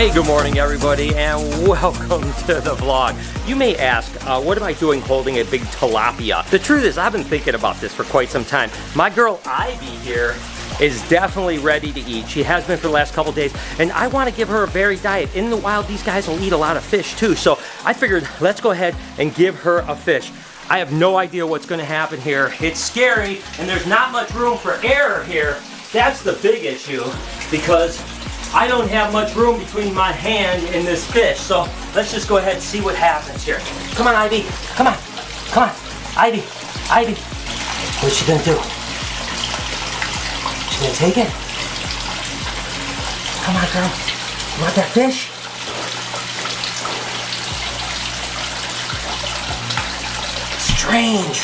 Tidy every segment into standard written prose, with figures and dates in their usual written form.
Hey, good morning everybody, and welcome to the vlog. You may ask, what am I doing holding a big tilapia? The truth is, I've been thinking about this for quite some time. My girl Ivy here is definitely ready to eat. She has been for the last couple days, and I want to give her a varied diet. In the wild, these guys will eat a lot of fish too, so I figured let's go ahead and give her a fish. I have no idea what's going to happen here. It's scary, and there's not much room for error here. That's the big issue, because I don't have much room between my hand and this fish, so let's just go ahead and see what happens here. Come on, Ivy. Come on. Come on. Ivy. Ivy. What's she gonna do? She gonna take it? Come on, girl. You want that fish? Strange.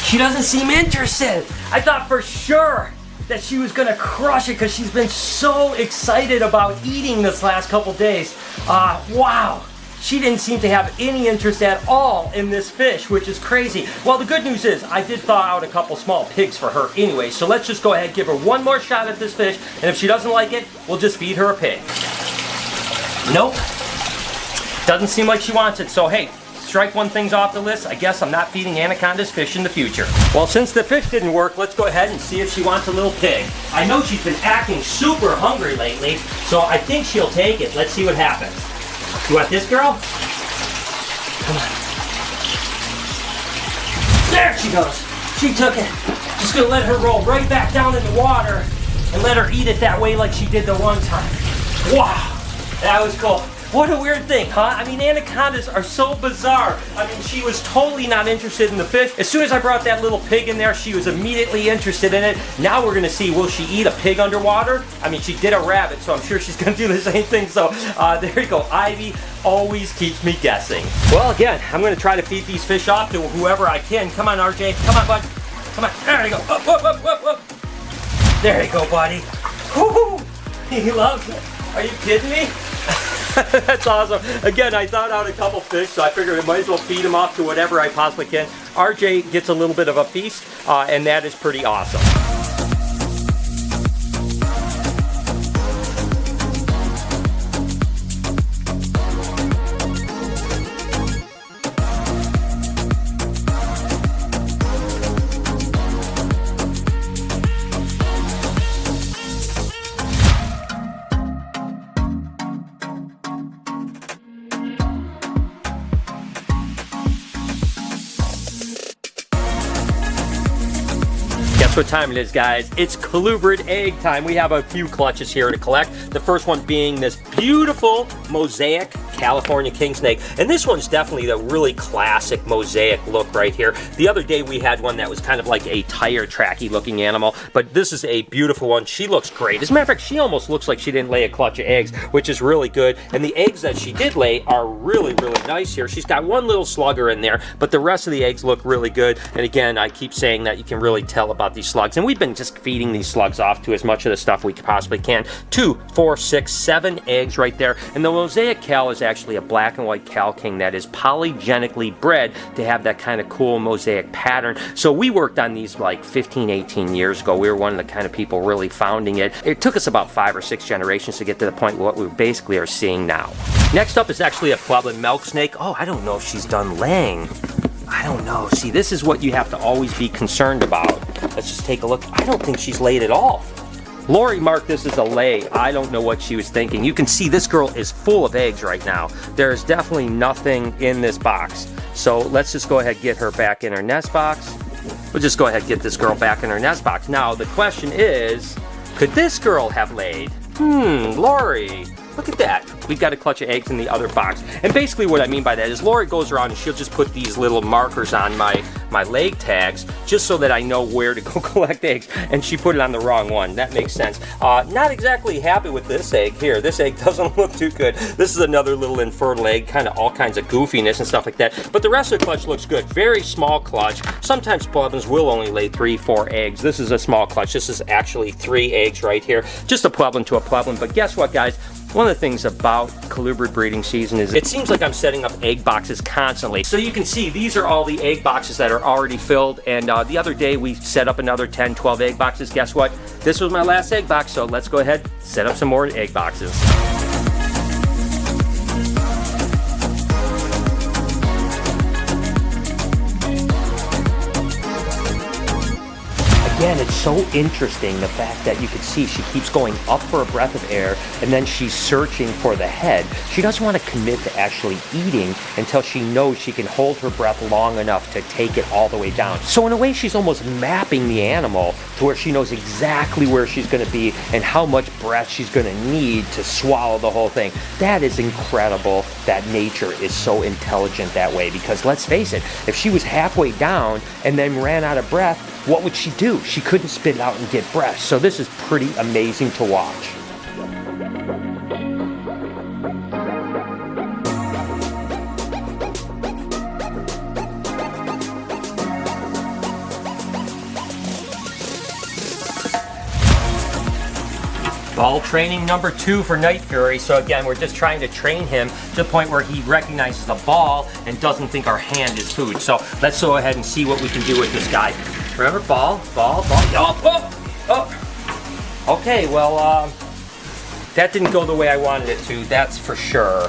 She doesn't seem interested. I thought for sure that she was gonna crush it because she's been so excited about eating this last couple days. Wow, she didn't seem to have any interest at all in this fish, which is crazy. Well, the good news is I did thaw out a couple small pigs for her anyway, so let's just go ahead and give her one more shot at this fish, and if she doesn't like it, we'll just feed her a pig. Nope, doesn't seem like she wants it, so hey, strike one thing off the list. I guess I'm not feeding anacondas fish in the future. Well, since the fish didn't work, let's go ahead and see if she wants a little pig. I know she's been acting super hungry lately, so I think she'll take it. Let's see what happens. You want this, girl? Come on. There she goes. She took it. Just gonna let her roll right back down in the water and let her eat it that way like she did the one time. Wow, that was cool. What a weird thing, huh? I mean, anacondas are so bizarre. I mean, she was totally not interested in the fish. As soon as I brought that little pig in there, she was immediately interested in it. Now we're gonna see, will she eat a pig underwater? I mean, she did a rabbit, so I'm sure she's gonna do the same thing. So there you go. Ivy always keeps me guessing. Well, again, I'm gonna try to feed these fish off to whoever I can. Come on, RJ. Come on, bud. Come on. There you go. Up, up, up, up, up. There you go, buddy. Woo-hoo. He loves it. Are you kidding me? That's awesome. Again, I thawed out a couple fish, so I figured I might as well feed them off to whatever I possibly can. RJ gets a little bit of a feast, and that is pretty awesome. What time it is, guys. It's colubrid egg time. We have a few clutches here to collect. The first one being this beautiful mosaic California king snake, and this one's definitely the really classic mosaic look right here. The other day we had one that was kind of like a tire tracky looking animal, but this is a beautiful one. She looks great. As a matter of fact, she almost looks like she didn't lay a clutch of eggs, which is really good, and the eggs that she did lay are really, really nice here. She's got one little slugger in there, but the rest of the eggs look really good, and again, I keep saying that you can really tell about these slugs, and we've been just feeding these slugs off to as much of the stuff we possibly can. 2, 4, 6, 7 eggs right there, and the mosaic cal is actually a black and white cal king that is polygenically bred to have that kind of cool mosaic pattern. So we worked on these like 15, 18 years ago. We were one of the kind of people really founding it. It took us about 5 or 6 generations to get to the point what we basically are seeing now. Next up is actually a Pueblan milk snake. Oh, I don't know if she's done laying. I don't know. See, this is what you have to always be concerned about. Let's just take a look. I don't think she's laid at all. Lori marked this as a lay. I don't know what she was thinking. You can see this girl is full of eggs right now. There is definitely nothing in this box. So let's just go ahead and get her back in her nest box. We'll just go ahead and get this girl back in her nest box. Now, the question is, could this girl have laid? Lori, look at that. We've got a clutch of eggs in the other box. And basically what I mean by that is Lori goes around and she'll just put these little markers on my leg tags just so that I know where to go collect eggs, and she put it on the wrong one. That makes sense. Not exactly happy with this egg here. This egg doesn't look too good. This is another little infertile egg, kind of all kinds of goofiness and stuff like that. But the rest of the clutch looks good. Very small clutch. Sometimes Pueblans will only lay 3, 4 eggs. This is a small clutch. This is actually 3 eggs right here. Just a Pueblan to a Pueblan. But guess what, guys? One of the things about colubrid breeding season is it seems like I'm setting up egg boxes constantly. So you can see these are all the egg boxes that are already filled, and the other day we set up another 10, 12 egg boxes. Guess what? This was my last egg box, so let's go ahead, set up some more egg boxes. again, it's so interesting the fact that you can see she keeps going up for a breath of air, and then she's searching for the head. She doesn't want to commit to actually eating until she knows she can hold her breath long enough to take it all the way down. So in a way, she's almost mapping the animal to where she knows exactly where she's going to be and how much breath she's going to need to swallow the whole thing. That is incredible that nature is so intelligent that way, because let's face it, if she was halfway down and then ran out of breath, what would she do? She couldn't spit it out and get breath. So this is pretty amazing to watch. Ball training number 2 for Night Fury. So again, we're just trying to train him to the point where he recognizes the ball and doesn't think our hand is food. So let's go ahead and see what we can do with this guy. Remember, ball, ball, ball. Oh. Okay, well, that didn't go the way I wanted it to, that's for sure.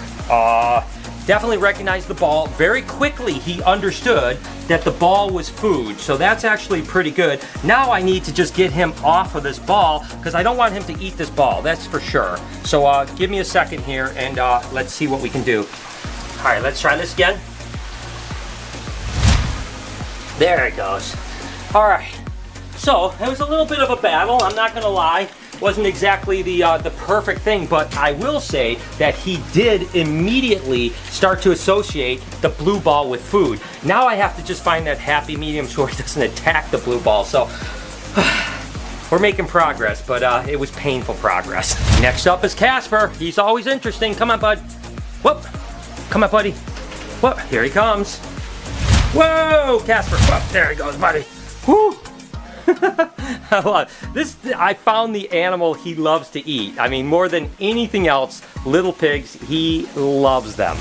Definitely recognized the ball. Very quickly, he understood that the ball was food. So that's actually pretty good. Now I need to just get him off of this ball because I don't want him to eat this ball, that's for sure. So give me a second here and let's see what we can do. All right, let's try this again. There it goes. All right, so it was a little bit of a battle, I'm not gonna lie. Wasn't exactly the perfect thing, but I will say that he did immediately start to associate the blue ball with food. Now I have to just find that happy medium so he doesn't attack the blue ball. So we're making progress, but it was painful progress. Next up is Casper. He's always interesting. Come on, bud. Whoop. Come on, buddy. Whoop. Here he comes. Whoa, Casper. Whoop. There he goes, buddy. Whoo. I love this. I found the animal he loves to eat. I mean, more than anything else, little pigs, he loves them.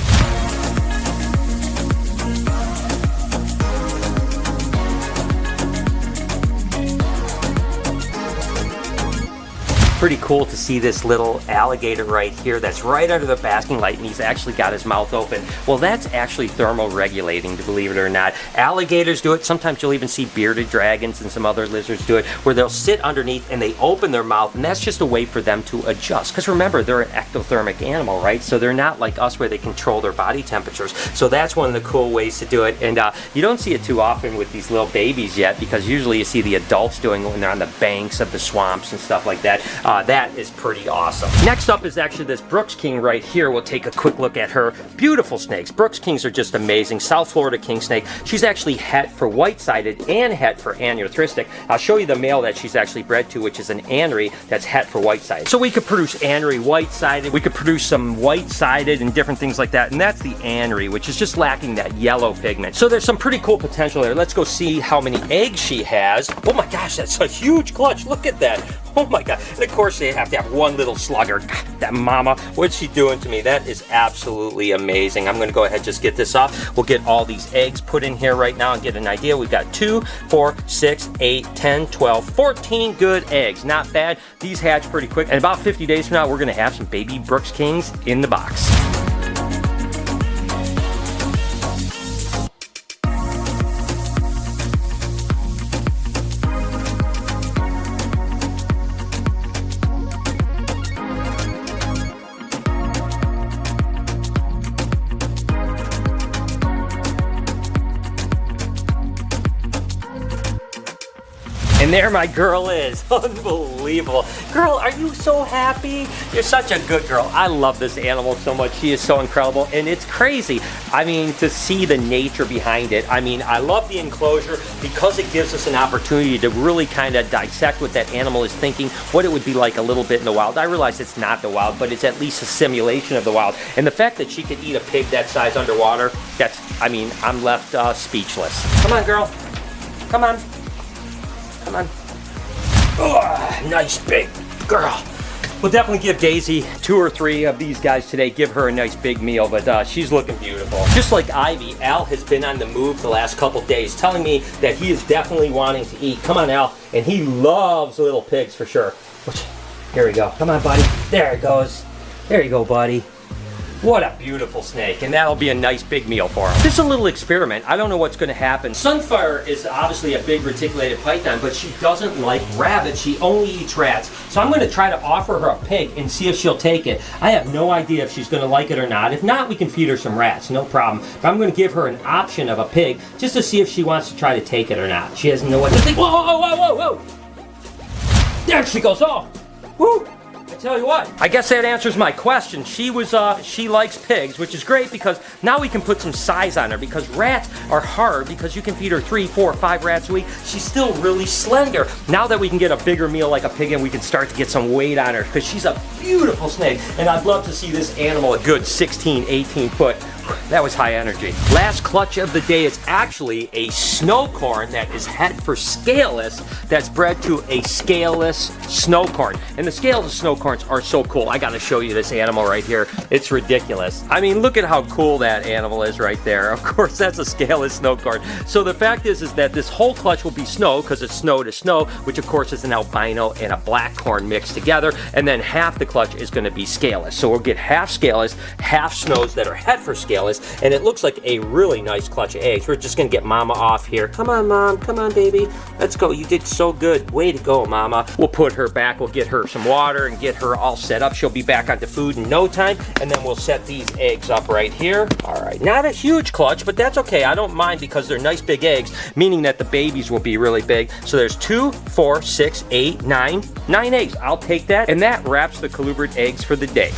Pretty cool to see this little alligator right here that's right under the basking light, and he's actually got his mouth open. Well, that's actually thermoregulating, believe it or not. Alligators do it. Sometimes you'll even see bearded dragons and some other lizards do it, where they'll sit underneath and they open their mouth, and that's just a way for them to adjust. Because remember, they're an ectothermic animal, right? So they're not like us where they control their body temperatures. So that's one of the cool ways to do it. And you don't see it too often with these little babies yet, because usually you see the adults doing it when they're on the banks of the swamps and stuff like that. That is pretty awesome. Next up is actually this Brooks King right here. We'll take a quick look at her. Beautiful snakes. Brooks Kings are just amazing. South Florida king snake. She's actually het for white-sided and het for aneurystic. I'll show you the male that she's actually bred to, which is an anery that's het for white-sided. So we could produce anery white-sided. We could produce some white-sided and different things like that. And that's the anery, which is just lacking that yellow pigment. So there's some pretty cool potential there. Let's go see how many eggs she has. Oh my gosh, that's a huge clutch. Look at that. Oh my God. And of course they have to have one little slugger. That mama, what's she doing to me? That is absolutely amazing. I'm going to go ahead and just get this off. We'll get all these eggs put in here right now and get an idea. We've got 2, 4, 6, 8, 10, 12, 14 good eggs. Not bad. These hatch pretty quick. And about 50 days from now, we're going to have some baby Brooks Kings in the box. And there my girl is. Unbelievable. Girl, are you so happy? You're such a good girl. I love this animal so much. She is so incredible. And it's crazy. I mean, to see the nature behind it. I mean, I love the enclosure because it gives us an opportunity to really kind of dissect what that animal is thinking, what it would be like a little bit in the wild. I realize it's not the wild, but it's at least a simulation of the wild. And the fact that she could eat a pig that size underwater, that's, I mean, I'm left speechless. Come on, girl. Come on. Come on. Oh, nice big girl. We'll definitely give Daisy 2 or 3 of these guys today. Give her a nice big meal, but she's looking beautiful. Just like Ivy, Al has been on the move the last couple days, telling me that he is definitely wanting to eat. Come on, Al. And he loves little pigs for sure. Here we go. Come on, buddy. There it goes. There you go, buddy. What a beautiful snake, and that'll be a nice big meal for him. This is a little experiment. I don't know what's going to happen. Sunfire is obviously a big reticulated python, but she doesn't like rabbits. She only eats rats. So I'm going to try to offer her a pig and see if she'll take it. I have no idea if she's going to like it or not. If not, we can feed her some rats, no problem. But I'm going to give her an option of a pig just to see if she wants to try to take it or not. She doesn't know what to think. Whoa, whoa, whoa, whoa, whoa! There she goes. Oh, woo! I tell you what, I guess that answers my question. She likes pigs, which is great because now we can put some size on her, because rats are hard because you can feed her 3, 4, 5 rats a week. She's still really slender. Now that we can get a bigger meal like a pig in, we can start to get some weight on her because she's a beautiful snake. And I'd love to see this animal a good 16, 18 foot. That was high energy. Last clutch of the day is actually a snowcorn that is het for scaleless, that's bred to a scaleless snowcorn. And the scaleless snowcorns are so cool. I gotta show you this animal right here. It's ridiculous. I mean, look at how cool that animal is right there. Of course, that's a scaleless snowcorn. So the fact is that this whole clutch will be snow, because it's snow to snow, which of course is an albino and a black corn mixed together. And then half the clutch is gonna be scaleless. So we'll get half scaleless, half snows that are het for scaleless. And it looks like a really nice clutch of eggs. We're just gonna get Mama off here. Come on, Mom, come on, baby. Let's go, you did so good. Way to go, Mama. We'll put her back, we'll get her some water and get her all set up. She'll be back onto food in no time, and then we'll set these eggs up right here. All right, not a huge clutch, but that's okay. I don't mind because they're nice big eggs, meaning that the babies will be really big. So there's 2, 4, 6, 8, 9 eggs. I'll take that, and that wraps the colubrid eggs for the day.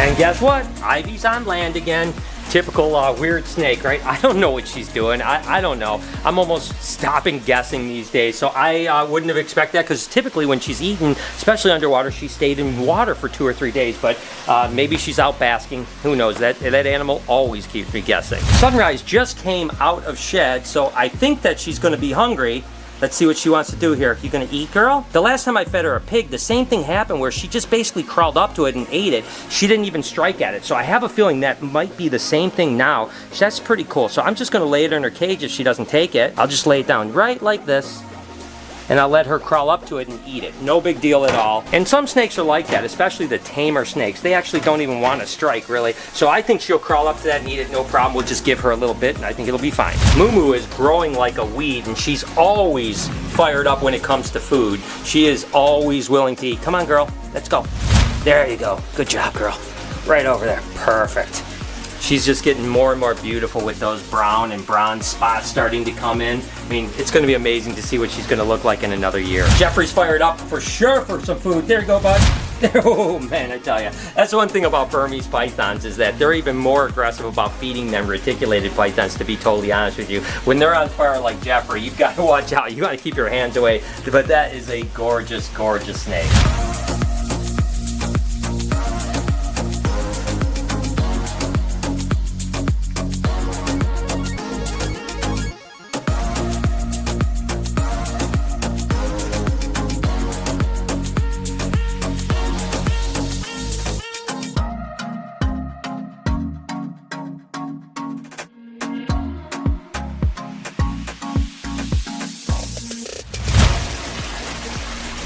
And guess what? Ivy's on land again. Typical weird snake, right? I don't know what she's doing. I don't know. I'm almost stopping guessing these days. So I wouldn't have expected that, because typically when she's eaten, especially underwater, she stayed in water for 2 or 3 days. But maybe she's out basking. Who knows? That animal always keeps me guessing. Sunrise just came out of shed, so I think that she's going to be hungry. Let's see what she wants to do here. You gonna eat, girl? The last time I fed her a pig, the same thing happened where she just basically crawled up to it and ate it. She didn't even strike at it. So I have a feeling that might be the same thing now. That's pretty cool. So I'm just gonna lay it in her cage if she doesn't take it. I'll just lay it down right like this, and I'll let her crawl up to it and eat it. No big deal at all. And some snakes are like that, especially the tamer snakes. They actually don't even want to strike, really. So I think she'll crawl up to that and eat it, no problem. We'll just give her a little bit, and I think it'll be fine. Moo is growing like a weed, and she's always fired up when it comes to food. She is always willing to eat. Come on, girl, let's go. There you go. Good job, girl. Right over there. Perfect. She's just getting more and more beautiful with those brown and bronze spots starting to come in. I mean, it's going to be amazing to see what she's going to look like in another year. Jeffrey's fired up for sure for some food. There you go, bud. Oh, man, I tell you. That's one thing about Burmese pythons, is that they're even more aggressive about feeding than reticulated pythons, to be totally honest with you. When they're on fire like Jeffrey, you've got to watch out. You got to keep your hands away. But that is a gorgeous, gorgeous snake.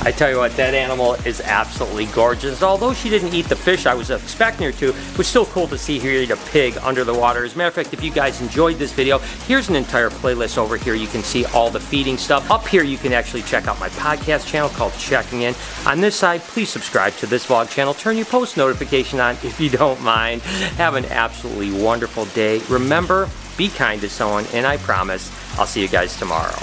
I tell you what, that animal is absolutely gorgeous. Although she didn't eat the fish I was expecting her to, it was still cool to see her eat a pig under the water. As a matter of fact, if you guys enjoyed this video, here's an entire playlist over here. You can see all the feeding stuff. Up here, you can actually check out my podcast channel called Checking In. On this side, please subscribe to this vlog channel. Turn your post notification on if you don't mind. Have an absolutely wonderful day. Remember, be kind to someone, and I promise I'll see you guys tomorrow.